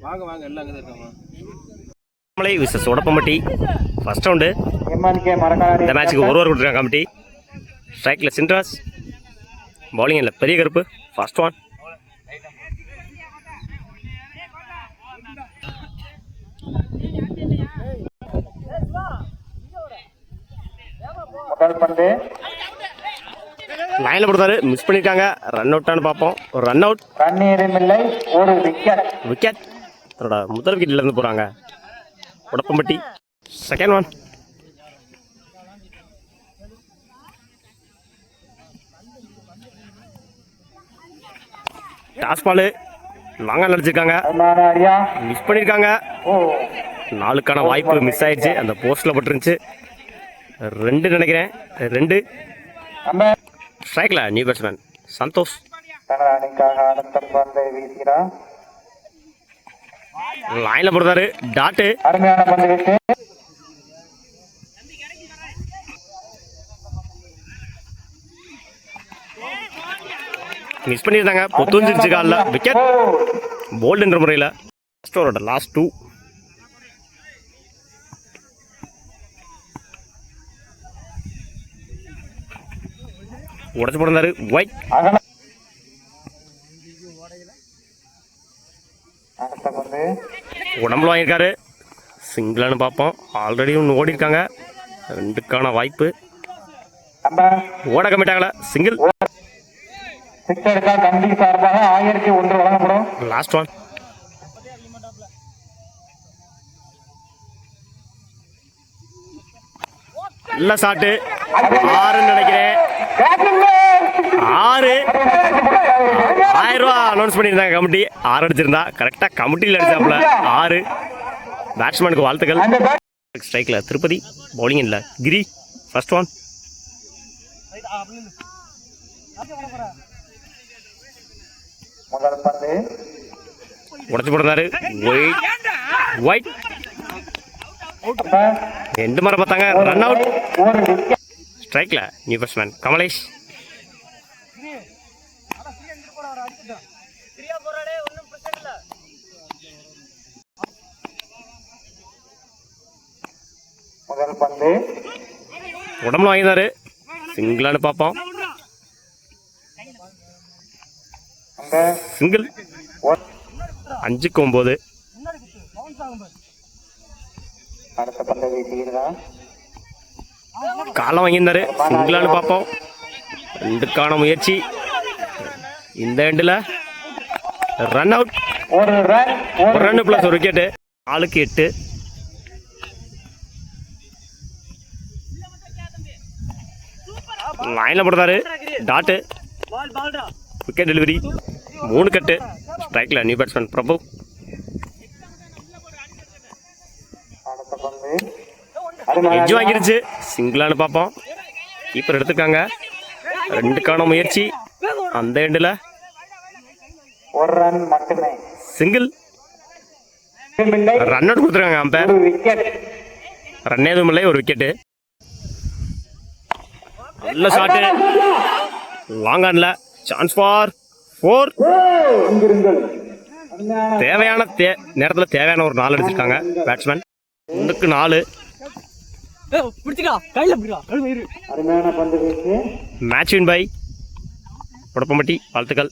வாங்க வாங்க எல்லாம் அங்கே தான் இருக்காங்க. மலை விசஸ் உடப்பம்பட்டி ஃபர்ஸ்ட் ரவுண்டு. இந்த மேட்ச்சுக்கு ஒரு ஓவர் கொடுத்துருக்காங்க கமிட்டி. ஸ்ட்ரைக்கில் சின்ராஸ், பவுலிங் இல்லை பெரிய கருப்பு. First one. லைன்ல போடுறாரு, மிஸ் பண்ணிருக்காங்க. ரன் அவுட்டானு பார்ப்போம். ஒரு ரன் அவுட், ஒரு விக்கெட். விக்கெட். முதல் விக்கெட்ல இருந்து போறாங்க Udappampatti. Second one. Toss ball லாங்கா நடிச்சிருக்காங்க, மிஸ் பண்ணிருக்காங்க. 4க்கான வாய்ப்பு மிஸ் ஆயிடுச்சு. அந்த போஸ்ட்ல போட்டுருந்துச்சு. 2 நினைக்கிறேன். 2 ஸ்ட்ரைக்ல நியூ பேட்ஸ்மேன் சந்தோஷ். லைன்ல போடுறாரு, டாட்டு. மிஸ் பண்ணியிருந்தாங்க. பொத்துஞ்சிருச்சு காலில். விக்கெட். போல்டுன்ற முறையில் ஃபர்ஸ்ட் லாஸ்ட் 2. உடச்சு போடுறாரு. ஒயிட். உடம்புல வாங்கியிருக்காரு. சிங்கிளானு பார்ப்போம். ஆல்ரெடி ஒன்று ஓடி இருக்காங்க. 2க்கான வாய்ப்பு. ஓட கம்மிட்டாங்களா? சிங்கிள். Last one. நல்ல ஷாட்டு. 6 நினைக்கிறேன். 6. 1000 ரூபா அனௌன்ஸ் பண்ணியிருந்தாங்க கமிட்டி. 6 அடிச்சிருந்தா கரெக்டாக கமிட்டியில் அடிச்சாப்புல. 6. பேட்ஸ்மேனுக்கு வாழ்த்துக்கள். ஸ்ட்ரைக்கில் திருப்பதி, பவுலிங் இல்லை கிரி. First one. உடச்சு போடுறாரு. ஒயிட். ஒயிட். 2 முறை பார்த்தாங்க. Run out. ஸ்ட்ரைக்ல நியூ பேட்ஸ்மேன் கமலேஷ். உடம்புல வாங்கினாரு. சிங்கிளானு பார்ப்போம். சிங்கிள். 5க்கு 9. காலம் வாங்கியிருந்தாரு. சிங்கிளானு பார்ப்போம். 2க்கான முயற்சி. இந்த எண்டில் ரன் அவுட். ஒரு ரன் பிளஸ் ஒரு விக்கெட்டு. 4க்கு 8. லைன்ல போடுறாரு, டாட்டு. Wicket delivery. 3 கட்டு. ஸ்ட்ரைக்ல நியூ பேட்ஸ்மேன் பிரபு. எட்ஜ் வாங்கிருச்சு. சிங்கிளானு பார்ப்போம். கீப்பர் எடுத்துக்காங்க. 2க்கான முயற்சி. அந்த எண்டில் ஒரு ரன் மட்டுமே. சிங்கிள். ரன் அவுட் கொடுத்துருக்காங்க அம்பேர். ரன் எதுவும் இல்லை, ஒரு விக்கெட்டு. நல்ல ஷாட்டு. லாங் ஆன்ல சான்ஸ் ஃபார் 4. தேவையான நேரத்தில் தேவையான ஒரு 4 அடிச்சிருக்காங்க பேட்ஸ்மேன். 1க்கு 4. Match win by Udappampatti. வாழ்த்துக்கள்.